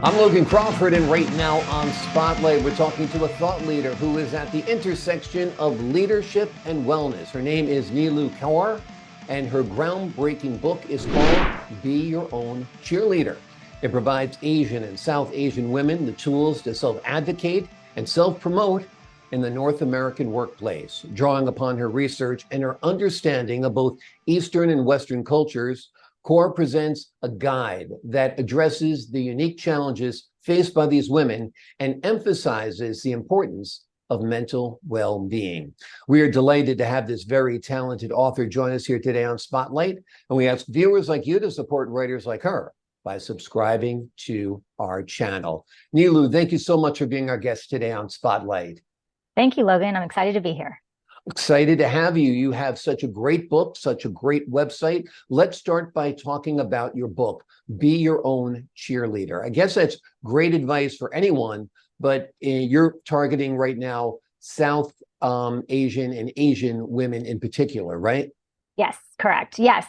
I'm Logan Crawford, and right now on Spotlight, we're talking to a thought leader who is at the intersection of leadership and wellness. Her name is Neelu Kaur, and her groundbreaking book is called Be Your Own Cheerleader. It provides Asian and South Asian women the tools to self-advocate and self-promote in the North American workplace. Drawing upon her research and her understanding of both Eastern and Western cultures, Kaur presents a guide that addresses the unique challenges faced by these women and emphasizes the importance of mental well-being. We are delighted to have this very talented author join us here today on Spotlight, and we ask viewers like you to support writers like her by subscribing to our channel. Neelu, thank you so much for being our guest today on Spotlight. Thank you, Logan. I'm excited to be here. Excited to have you. You have such a great book, such a great website. Let's start by talking about your book, Be Your Own Cheerleader. I guess that's great advice for anyone, but you're targeting right now South Asian and Asian women in particular, right? Yes, correct. Yes,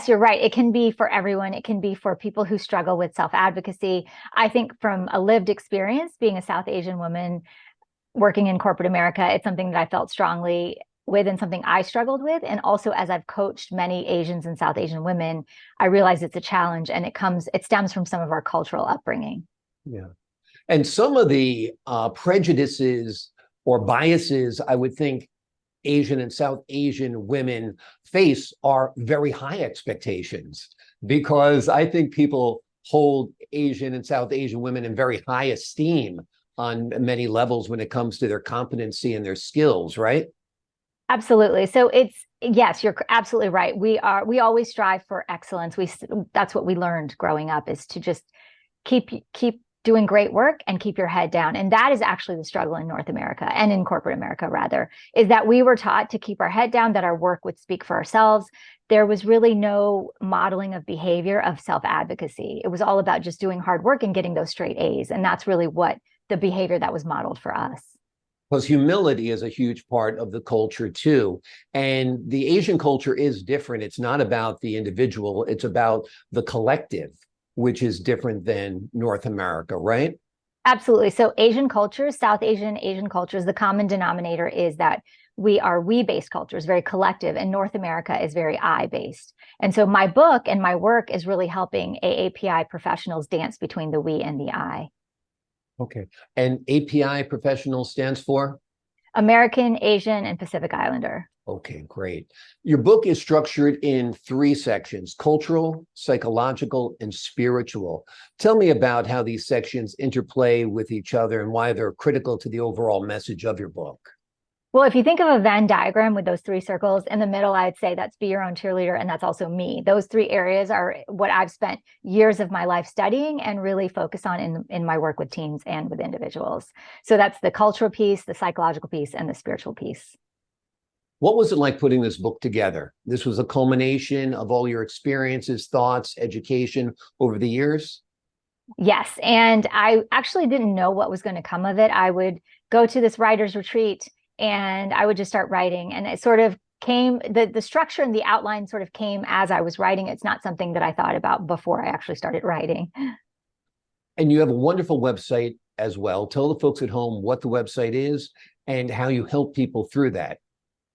you're right. It can be for everyone. It can be for people who struggle with self-advocacy. I think from a lived experience, being a South Asian woman, working in corporate America, it's something that I felt strongly with and something I struggled with. And also, as I've coached many Asians and South Asian women, I realize it's a challenge, and it stems from some of our cultural upbringing. Yeah. And some of the prejudices or biases, I would think, Asian and South Asian women face are very high expectations, because I think people hold Asian and South Asian women in very high esteem on many levels when it comes to their competency and their skills, right? Absolutely. So yes, you're absolutely right. We always strive for excellence. That's what we learned growing up, is to just keep doing great work and keep your head down. And that is actually the struggle in North America, and in corporate America rather, is that we were taught to keep our head down, that our work would speak for ourselves. There was really no modeling of behavior of self-advocacy. It was all about just doing hard work and getting those straight A's. And that's really what the behavior that was modeled for us. Because humility is a huge part of the culture too. And the Asian culture is different. It's not about the individual, it's about the collective, which is different than North America, right? Absolutely. So Asian cultures, South Asian, Asian cultures, the common denominator is that we are we-based cultures, very collective, and North America is very I-based. And so my book and my work is really helping AAPI professionals dance between the we and the I. Okay. And API professional stands for? American, Asian, and Pacific Islander. Okay, great. Your book is structured in 3 sections: cultural, psychological, and spiritual. Tell me about how these sections interplay with each other and why they're critical to the overall message of your book. Well, if you think of a Venn diagram with those 3 circles, in the middle, I'd say that's Be Your Own Cheerleader, and that's also me. Those 3 areas are what I've spent years of my life studying and really focus on in my work with teams and with individuals. So that's the cultural piece, the psychological piece, and the spiritual piece. What was it like putting this book together? This was a culmination of all your experiences, thoughts, education over the years? Yes, and I actually didn't know what was going to come of it. I would go to this writer's retreat, and I would just start writing, and it sort of came, the structure and the outline sort of came as I was writing. It's not something that I thought about before I actually started writing. And you have a wonderful website as well. Tell the folks at home what the website is and how you help people through that.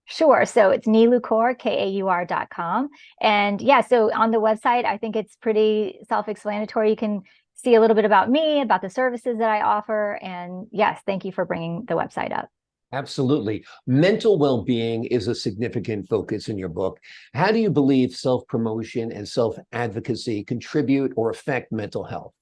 Sure. So it's Neelu Kaur, KAUR.com. And yeah, so on the website, I think it's pretty self-explanatory. You can see a little bit about me, about the services that I offer. And yes, thank you for bringing the website up. Absolutely. Mental well-being is a significant focus in your book. How do you believe self-promotion and self-advocacy contribute or affect mental health?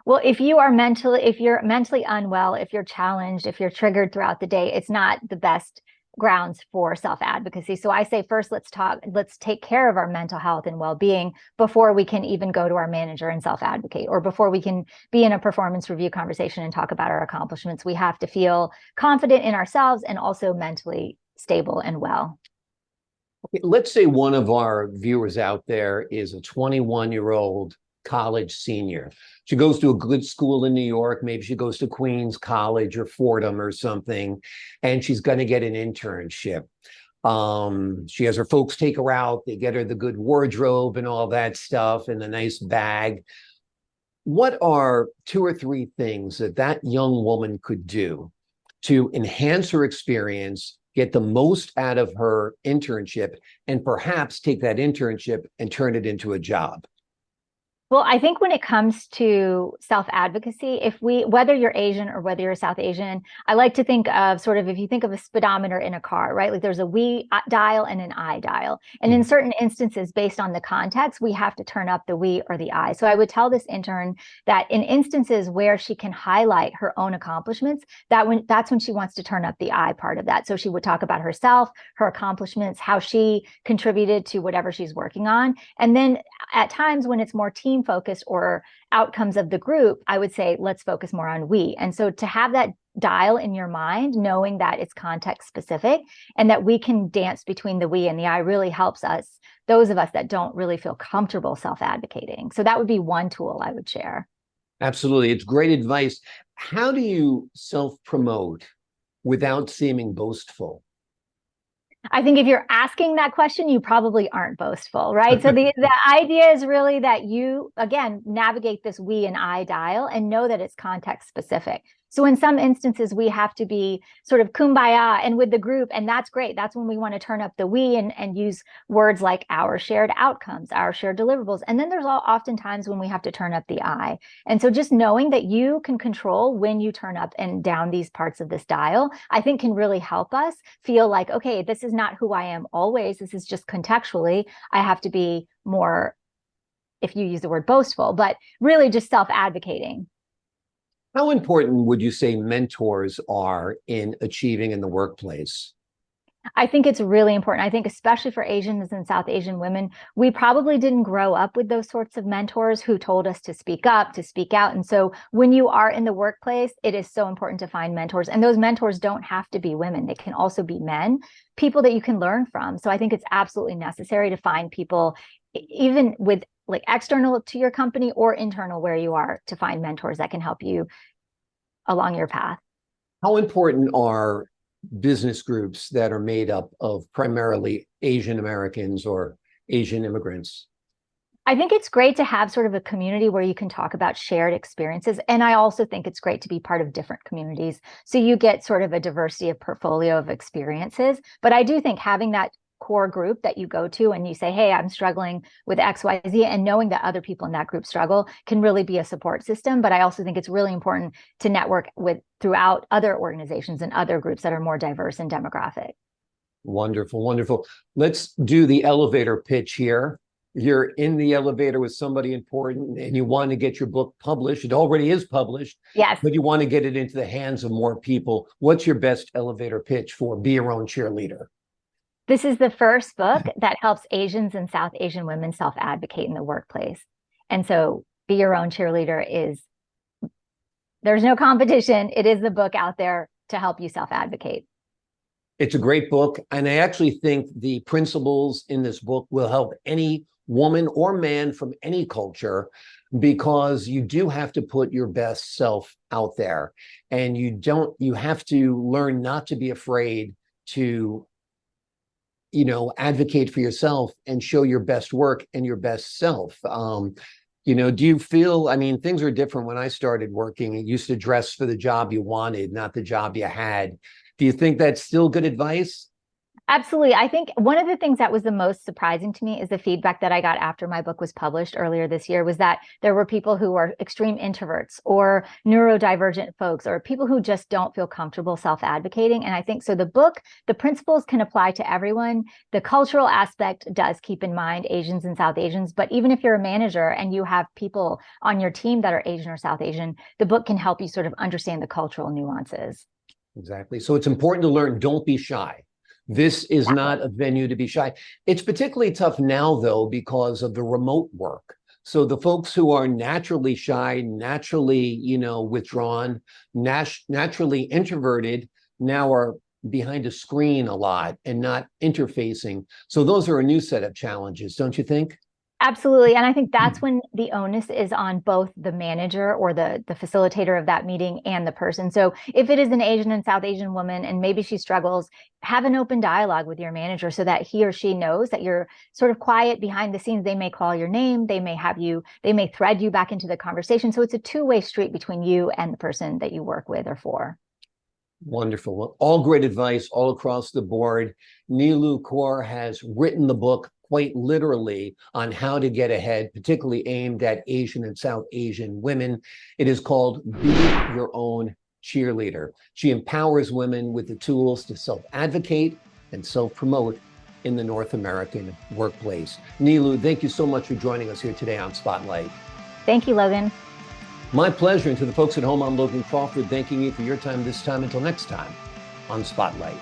Well, if you're mentally unwell, if you're challenged, if you're triggered throughout the day, it's not the best grounds for self-advocacy. So I say, first, let's take care of our mental health and well-being before we can even go to our manager and self-advocate, or before we can be in a performance review conversation and talk about our accomplishments. We have to feel confident in ourselves and also mentally stable and well. Okay, let's say one of our viewers out there is a 21-year-old college senior. She goes to a good school in New York. Maybe she goes to Queens College or Fordham or something, and she's going to get an internship. She has her folks take her out. They get her the good wardrobe and all that stuff and a nice bag. What are 2 or 3 things that young woman could do to enhance her experience, get the most out of her internship, and perhaps take that internship and turn it into a job? Well, I think when it comes to self-advocacy, whether you're Asian or whether you're South Asian, I like to think of sort of, if you think of a speedometer in a car, right? Like there's a we dial and an I dial. And in certain instances, based on the context, we have to turn up the we or the I. So I would tell this intern that in instances where she can highlight her own accomplishments, that's when she wants to turn up the I part of that. So she would talk about herself, her accomplishments, how she contributed to whatever she's working on. And then at times when it's more team focused or outcomes of the group, I would say, let's focus more on we. And so to have that dial in your mind, knowing that it's context specific and that we can dance between the we and the I, really helps us, those of us that don't really feel comfortable self-advocating. So that would be one tool I would share. Absolutely. It's great advice. How do you self-promote without seeming boastful? I think if you're asking that question, you probably aren't boastful, right? So the idea is really that you, again, navigate this we and I dial and know that it's context specific. So in some instances, we have to be sort of kumbaya and with the group, and that's great. That's when we want to turn up the we and use words like our shared outcomes, our shared deliverables. And then there's oftentimes when we have to turn up the I. And so just knowing that you can control when you turn up and down these parts of this dial, I think can really help us feel like, okay, this is not who I am always. This is just contextually, I have to be more, if you use the word boastful, but really just self-advocating. How important would you say mentors are in achieving in the workplace? I think it's really important. I think especially for Asians and South Asian women, we probably didn't grow up with those sorts of mentors who told us to speak up, to speak out. And so when you are in the workplace, it is so important to find mentors. And those mentors don't have to be women. They can also be men, people that you can learn from. So I think it's absolutely necessary to find people, even with like external to your company or internal where you are, to find mentors that can help you along your path. How important are business groups that are made up of primarily Asian Americans or Asian immigrants? I think it's great to have sort of a community where you can talk about shared experiences. And I also think it's great to be part of different communities. So you get sort of a diversity of portfolio of experiences. But I do think having that core group that you go to and you say, hey, I'm struggling with XYZ, and knowing that other people in that group struggle can really be a support system. But I also think it's really important to network with throughout other organizations and other groups that are more diverse in demographic. Wonderful, wonderful. Let's do the elevator pitch here. You're in the elevator with somebody important and you want to get your book published. It already is published. Yes. But you want to get it into the hands of more people. What's your best elevator pitch for Be Your Own Cheerleader? This is the first book that helps Asians and South Asian women self-advocate in the workplace. And so Be Your Own Cheerleader there's no competition. It is the book out there to help you self-advocate. It's a great book. And I actually think the principles in this book will help any woman or man from any culture, because you do have to put your best self out there. And you have to learn not to be afraid to advocate for yourself and show your best work and your best self. Do you feel, things are different. When I started working, you used to dress for the job you wanted, not the job you had. Do you think that's still good advice? Absolutely. I think one of the things that was the most surprising to me is the feedback that I got after my book was published earlier this year, was that there were people who are extreme introverts or neurodivergent folks, or people who just don't feel comfortable self-advocating. And I think so the book, the principles can apply to everyone. The cultural aspect does keep in mind Asians and South Asians, but even if you're a manager and you have people on your team that are Asian or South Asian, the book can help you sort of understand the cultural nuances. Exactly. So it's important to learn, don't be shy. This is not a venue to be shy. It's particularly tough now, though, because of the remote work. So the folks who are naturally shy, naturally, withdrawn, naturally introverted, now are behind a screen a lot and not interfacing. So those are a new set of challenges, don't you think? Absolutely. And I think that's when the onus is on both the manager or the facilitator of that meeting and the person. So if it is an Asian and South Asian woman and maybe she struggles, have an open dialogue with your manager so that he or she knows that you're sort of quiet behind the scenes. They may call your name, they may thread you back into the conversation. So it's a two-way street between you and the person that you work with or for. Wonderful. Well, all great advice all across the board. Neelu Kaur has written the book quite literally on how to get ahead, particularly aimed at Asian and South Asian women. It is called Be Your Own Cheerleader. She empowers women with the tools to self-advocate and self-promote in the North American workplace. Neelu, thank you so much for joining us here today on Spotlight. Thank you, Logan. My pleasure. And to the folks at home, I'm Logan Crawford, thanking you for your time this time. Until next time on Spotlight.